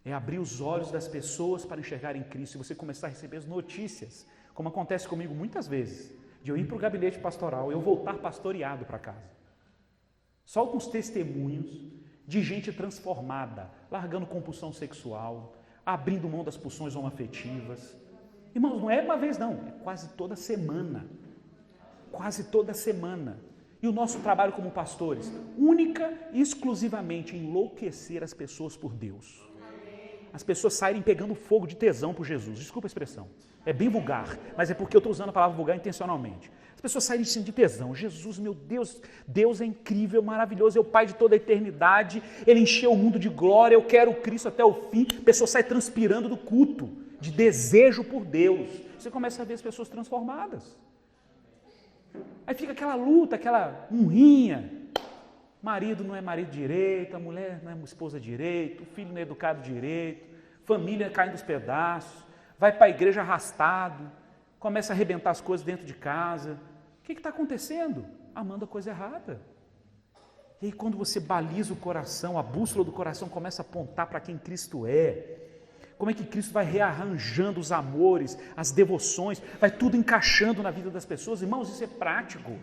Speaker 1: É abrir os olhos das pessoas para enxergarem Cristo e você começar a receber as notícias, como acontece comigo muitas vezes, de eu ir para o gabinete pastoral e eu voltar pastoreado para casa. Só com os testemunhos de gente transformada, largando compulsão sexual, abrindo mão das pulsões homoafetivas. Irmãos, não é uma vez não, é quase toda semana. Quase toda semana. E o nosso trabalho como pastores, única e exclusivamente enlouquecer as pessoas por Deus. As pessoas saírem pegando fogo de tesão por Jesus. Desculpa a expressão. É bem vulgar, mas é porque eu estou usando a palavra vulgar intencionalmente. As pessoas saírem de tesão. Jesus, meu Deus, Deus é incrível, maravilhoso, é o Pai de toda a eternidade. Ele encheu o mundo de glória, eu quero Cristo até o fim. A pessoa sai transpirando do culto, de desejo por Deus. Você começa a ver as pessoas transformadas. Aí fica aquela luta, aquela honrinha. Marido não é marido direito, a mulher não é esposa direito, o filho não é educado direito, família caindo dos pedaços, vai para a igreja arrastado, começa a arrebentar as coisas dentro de casa. O que está acontecendo? Amando a coisa errada. E aí quando você baliza o coração, a bússola do coração começa a apontar para quem Cristo é, como é que Cristo vai rearranjando os amores, as devoções, vai tudo encaixando na vida das pessoas. Irmãos, isso é prático.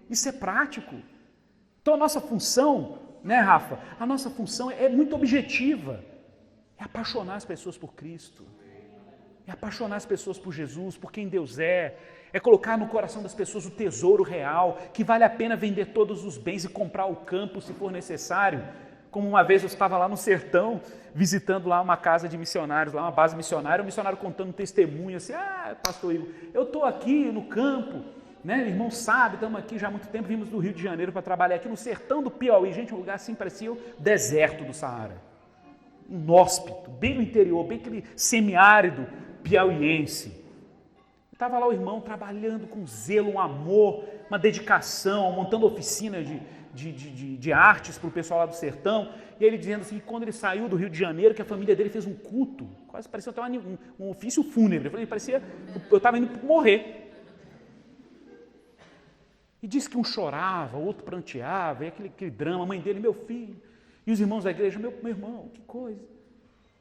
Speaker 1: Isso é prático. Então a nossa função, né, Rafa? A nossa função é muito objetiva. É apaixonar as pessoas por Cristo. É apaixonar as pessoas por Jesus, por quem Deus é. É colocar no coração das pessoas o tesouro real, que vale a pena vender todos os bens e comprar o campo se for necessário. Como uma vez eu estava lá no sertão, visitando lá uma casa de missionários, lá uma base missionária, o missionário contando um testemunho assim, pastor Igor, eu estou aqui no campo, né, o irmão sabe, estamos aqui já há muito tempo, vimos do Rio de Janeiro para trabalhar aqui no sertão do Piauí, gente, um lugar assim parecia o deserto do Saara, inóspito, bem no interior, bem aquele semiárido piauiense. Estava lá o irmão trabalhando com zelo, um amor, uma dedicação, montando oficina de artes para o pessoal lá do sertão, e ele dizendo assim, que quando ele saiu do Rio de Janeiro, que a família dele fez um culto, quase parecia até um ofício fúnebre, eu estava indo morrer. E disse que um chorava, o outro pranteava, e aquele drama, a mãe dele, meu filho, e os irmãos da igreja, meu irmão, que coisa,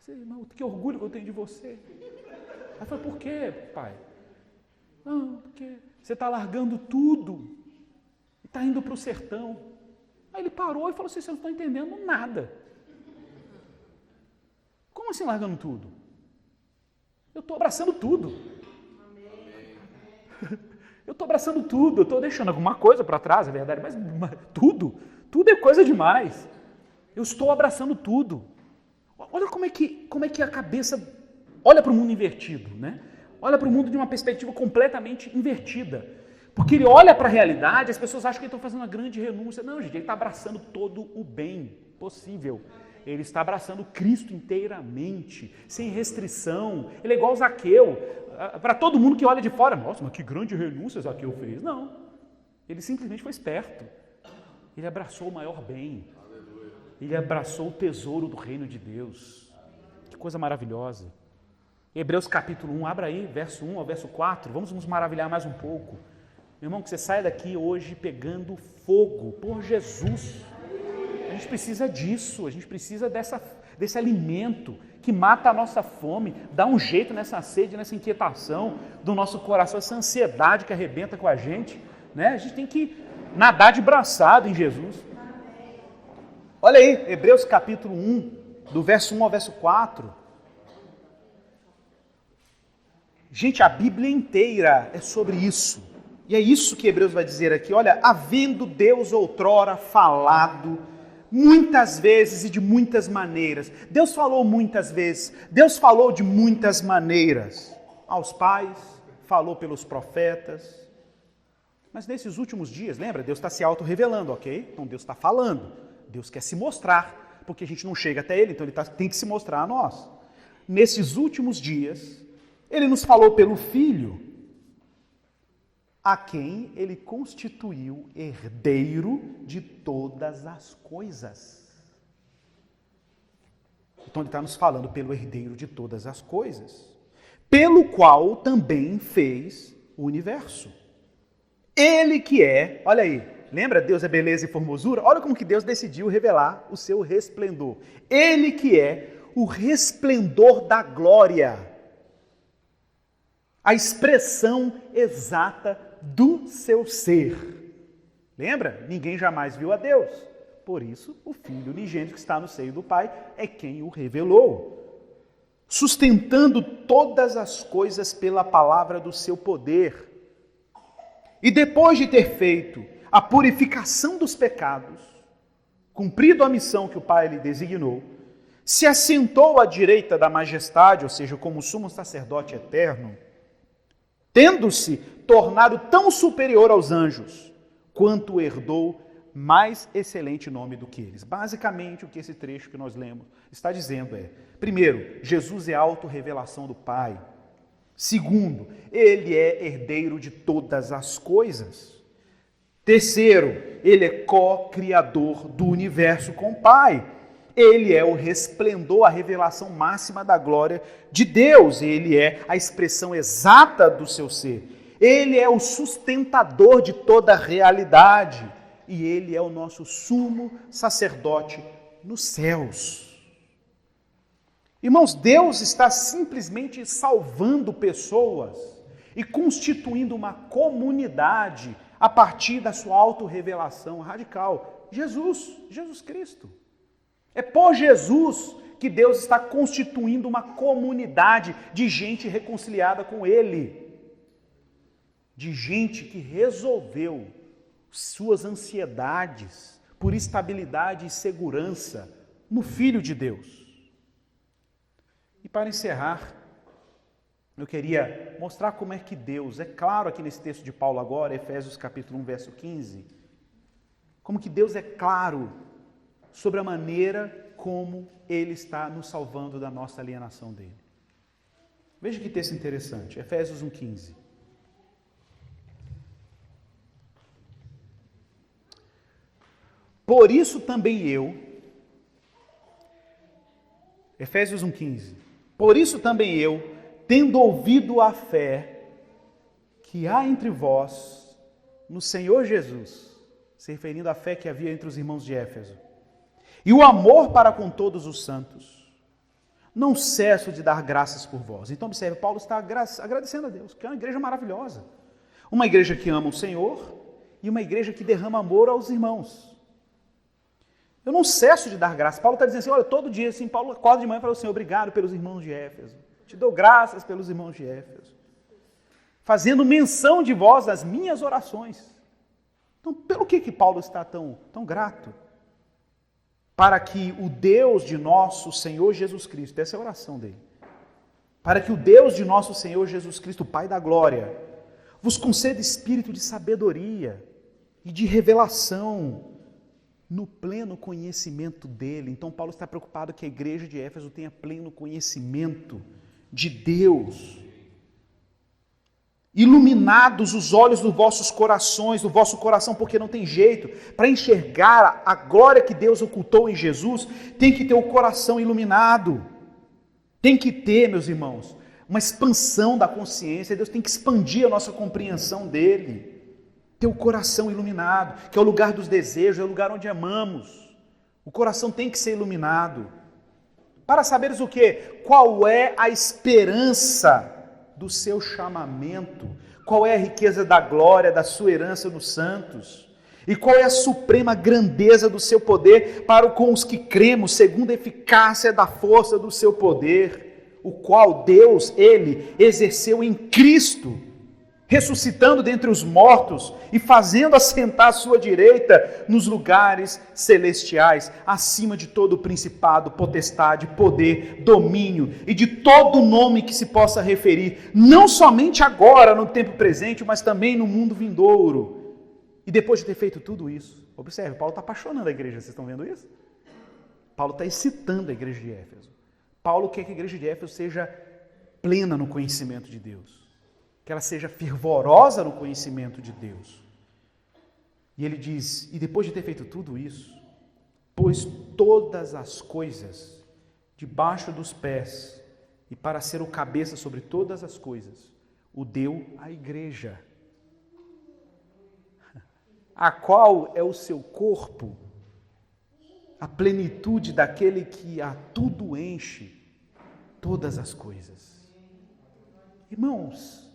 Speaker 1: irmão, que orgulho que eu tenho de você. Aí eu falei, por quê, pai? Não, porque você está largando tudo e está indo para o sertão. Aí ele parou e falou assim, você não está entendendo nada. Como assim largando tudo? Eu estou abraçando tudo. Eu estou abraçando tudo, eu estou deixando alguma coisa para trás, é verdade, mas tudo é coisa demais. Eu estou abraçando tudo. Olha como é que a cabeça olha para o mundo invertido, né? Olha para o mundo de uma perspectiva completamente invertida. Porque ele olha para a realidade, as pessoas acham que ele está fazendo uma grande renúncia. Não, gente, ele está abraçando todo o bem possível. Ele está abraçando Cristo inteiramente, sem restrição. Ele é igual ao Zaqueu. Para todo mundo que olha de fora, nossa, mas que grande renúncia Zaqueu fez. Não, ele simplesmente foi esperto. Ele abraçou o maior bem. Ele abraçou o tesouro do reino de Deus. Que coisa maravilhosa. Hebreus capítulo 1, abra aí, verso 1 ao verso 4. Vamos nos maravilhar mais um pouco. Meu irmão, que você saia daqui hoje pegando fogo por Jesus. A gente precisa disso, a gente precisa desse alimento que mata a nossa fome, dá um jeito nessa sede, nessa inquietação do nosso coração, essa ansiedade que arrebenta com a gente, né? A gente tem que nadar de braçada em Jesus. Olha aí, Hebreus capítulo 1, do verso 1 ao verso 4. Gente, a Bíblia inteira é sobre isso. E é isso que Hebreus vai dizer aqui. Olha, havendo Deus outrora falado muitas vezes e de muitas maneiras. Deus falou muitas vezes, Deus falou de muitas maneiras. Aos pais, falou pelos profetas. Mas nesses últimos dias, lembra? Deus está se auto-revelando, ok? Então Deus está falando. Deus quer se mostrar, porque a gente não chega até Ele, então Ele tem que se mostrar a nós. Nesses últimos dias, Ele nos falou pelo Filho, a quem Ele constituiu herdeiro de todas as coisas. Então Ele está nos falando pelo herdeiro de todas as coisas, pelo qual também fez o universo. Ele que é, olha aí, lembra Deus é beleza e formosura? Olha como que Deus decidiu revelar o seu resplendor. Ele que é o resplendor da glória, a expressão exata do seu ser. Lembra? Ninguém jamais viu a Deus. Por isso, o Filho unigênito que está no seio do Pai é quem o revelou, sustentando todas as coisas pela palavra do seu poder. E depois de ter feito a purificação dos pecados, cumprido a missão que o Pai lhe designou, se assentou à direita da majestade, ou seja, como sumo sacerdote eterno, tendo-se tornado tão superior aos anjos, quanto herdou mais excelente nome do que eles. Basicamente, o que esse trecho que nós lemos está dizendo é, primeiro, Jesus é a autorrevelação do Pai. Segundo, Ele é herdeiro de todas as coisas. Terceiro, Ele é co-criador do universo com o Pai. Ele é o resplendor, a revelação máxima da glória de Deus. Ele é a expressão exata do seu ser. Ele é o sustentador de toda a realidade. E Ele é o nosso sumo sacerdote nos céus. Irmãos, Deus está simplesmente salvando pessoas e constituindo uma comunidade a partir da sua autorrevelação radical. Jesus Cristo. É por Jesus que Deus está constituindo uma comunidade de gente reconciliada com Ele. De gente que resolveu suas ansiedades por estabilidade e segurança no Filho de Deus. E para encerrar, eu queria mostrar como é que Deus, é claro aqui nesse texto de Paulo agora, Efésios capítulo 1, verso 15, como que Deus é claro sobre a maneira como Ele está nos salvando da nossa alienação dEle. Veja que texto interessante, Efésios 1,15. Por isso também eu, Efésios 1,15, por isso também eu, tendo ouvido a fé que há entre vós no Senhor Jesus, se referindo à fé que havia entre os irmãos de Éfeso, e o amor para com todos os santos, não cesso de dar graças por vós. Então observe, Paulo está agradecendo a Deus, que é uma igreja maravilhosa. Uma igreja que ama o Senhor e uma igreja que derrama amor aos irmãos. Eu não cesso de dar graças. Paulo está dizendo assim, olha, todo dia, assim, Paulo acorda de manhã e fala assim, obrigado pelos irmãos de Éfeso. Te dou graças pelos irmãos de Éfeso. Fazendo menção de vós nas minhas orações. Então, pelo que Paulo está tão grato? Para que o Deus de nosso Senhor Jesus Cristo, essa é a oração dele, para que o Deus de nosso Senhor Jesus Cristo, o Pai da glória, vos conceda espírito de sabedoria e de revelação no pleno conhecimento dele. Então Paulo está preocupado que a igreja de Éfeso tenha pleno conhecimento de Deus. Iluminados os olhos dos vossos corações, do vosso coração, porque não tem jeito. Para enxergar a glória que Deus ocultou em Jesus, tem que ter o coração iluminado. Tem que ter, meus irmãos, uma expansão da consciência. Deus tem que expandir a nossa compreensão dele. Ter o coração iluminado, que é o lugar dos desejos, é o lugar onde amamos. O coração tem que ser iluminado. Para saberes o quê? Qual é a esperança do seu chamamento, qual é a riqueza da glória, da sua herança nos santos, e qual é a suprema grandeza do seu poder para com os que cremos, segundo a eficácia da força do seu poder, o qual Deus, Ele, exerceu em Cristo, ressuscitando dentre os mortos e fazendo assentar à sua direita nos lugares celestiais, acima de todo principado, potestade, poder, domínio e de todo nome que se possa referir, não somente agora, no tempo presente, mas também no mundo vindouro. E depois de ter feito tudo isso, observe, Paulo está apaixonando a igreja, vocês estão vendo isso? Paulo está excitando a igreja de Éfeso. Paulo quer que a igreja de Éfeso seja plena no conhecimento de Deus, que ela seja fervorosa no conhecimento de Deus. E ele diz, e depois de ter feito tudo isso, pôs todas as coisas debaixo dos pés, e para ser o cabeça sobre todas as coisas, o deu à igreja, a qual é o seu corpo, a plenitude daquele que a tudo enche, todas as coisas. Irmãos,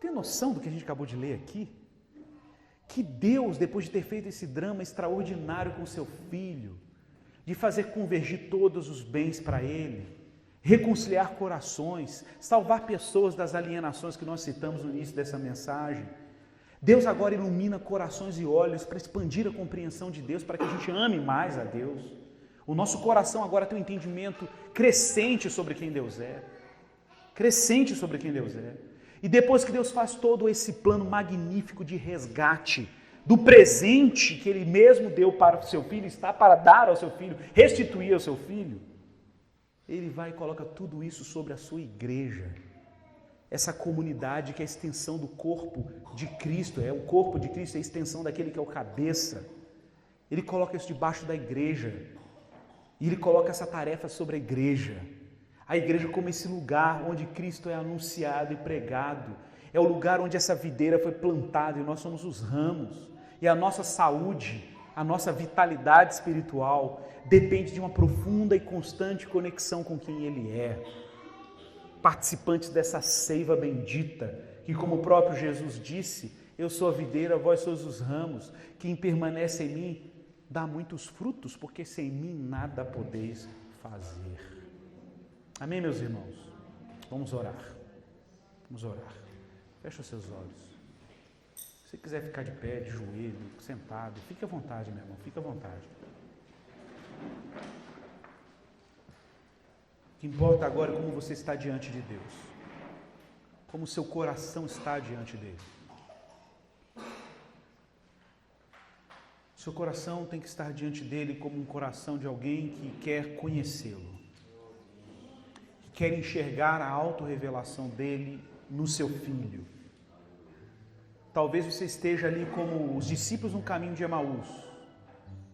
Speaker 1: tem noção do que a gente acabou de ler aqui? Que Deus, depois de ter feito esse drama extraordinário com seu Filho, de fazer convergir todos os bens para Ele, reconciliar corações, salvar pessoas das alienações que nós citamos no início dessa mensagem, Deus agora ilumina corações e olhos para expandir a compreensão de Deus, para que a gente ame mais a Deus. O nosso coração agora tem um entendimento crescente sobre quem Deus é. Crescente sobre quem Deus é. E depois que Deus faz todo esse plano magnífico de resgate do presente que Ele mesmo deu para o seu filho, está para dar ao seu filho, restituir ao seu filho, Ele vai e coloca tudo isso sobre a sua igreja. Essa comunidade que é a extensão do corpo de Cristo, é o corpo de Cristo, é a extensão daquele que é o cabeça. Ele coloca isso debaixo da igreja. E Ele coloca essa tarefa sobre a igreja. A igreja como esse lugar onde Cristo é anunciado e pregado. É o lugar onde essa videira foi plantada e nós somos os ramos. E a nossa saúde, a nossa vitalidade espiritual depende de uma profunda e constante conexão com quem Ele é. Participantes dessa seiva bendita, que como o próprio Jesus disse, eu sou a videira, vós sois os ramos, quem permanece em mim dá muitos frutos, porque sem mim nada podeis fazer. Amém, meus irmãos? Vamos orar. Vamos orar. Fecha os seus olhos. Se você quiser ficar de pé, de joelho, sentado, fique à vontade, meu irmão, fique à vontade. O que importa agora é como você está diante de Deus. Como o seu coração está diante dele. Seu coração tem que estar diante dele como um coração de alguém que quer conhecê-lo. Que quer enxergar a autorrevelação dele no seu Filho. Talvez você esteja ali como os discípulos no caminho de Emaús,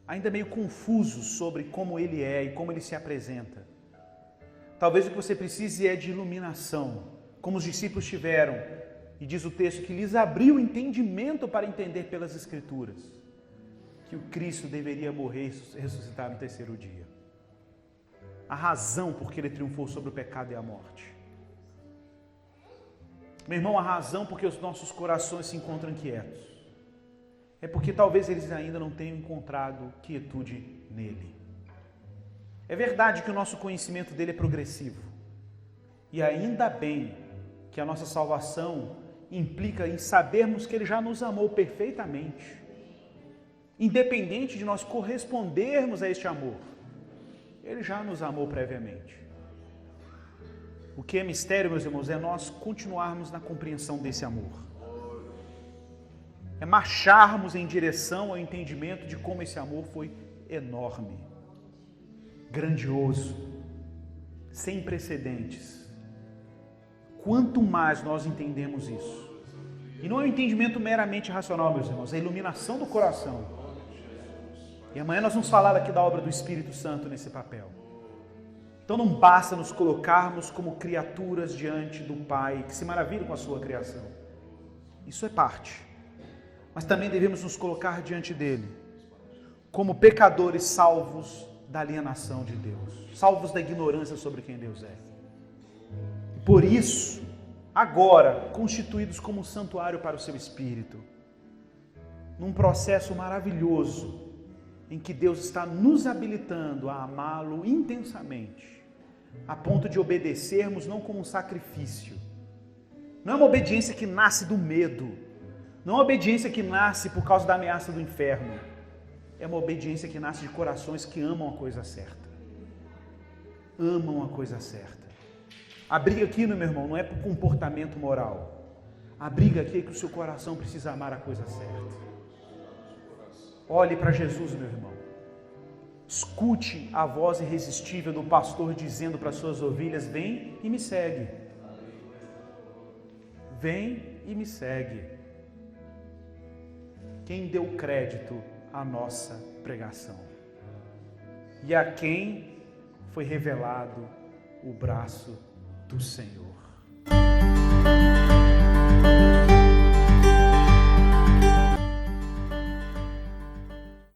Speaker 1: ainda meio confusos sobre como ele é e como ele se apresenta. Talvez o que você precise é de iluminação, como os discípulos tiveram, e diz o texto que lhes abriu o entendimento para entender pelas Escrituras que o Cristo deveria morrer e ressuscitar no terceiro dia. a razão por que ele triunfou sobre o pecado e a morte. Meu irmão, a razão por que os nossos corações se encontram quietos é porque talvez eles ainda não tenham encontrado quietude nele. É verdade que o nosso conhecimento dele é progressivo. E ainda bem que a nossa salvação implica em sabermos que ele já nos amou perfeitamente. Independente de nós correspondermos a este amor, ele já nos amou previamente. O que é mistério, meus irmãos, é nós continuarmos na compreensão desse amor. É marcharmos em direção ao entendimento de como esse amor foi enorme, grandioso, sem precedentes. Quanto mais nós entendemos isso, e não é um entendimento meramente racional, meus irmãos, é a iluminação do coração. E amanhã nós vamos falar aqui da obra do Espírito Santo nesse papel. Então não basta nos colocarmos como criaturas diante do Pai, que se maravilha com a sua criação. Isso é parte. Mas também devemos nos colocar diante dele, como pecadores salvos da alienação de Deus, salvos da ignorância sobre quem Deus é. Por isso, agora, constituídos como um santuário para o seu Espírito, num processo maravilhoso, em que Deus está nos habilitando a amá-lo intensamente, a ponto de obedecermos não como um sacrifício. Não é uma obediência que nasce do medo, não é uma obediência que nasce por causa da ameaça do inferno, é uma obediência que nasce de corações que amam a coisa certa. Amam a coisa certa. A briga aqui, meu irmão, não é por comportamento moral. A briga aqui é que o seu coração precisa amar a coisa certa. Olhe para Jesus, meu irmão. Escute a voz irresistível do pastor dizendo para as suas ovelhas: vem e me segue. Vem e me segue. Quem deu crédito à nossa pregação? E a quem foi revelado o braço do Senhor?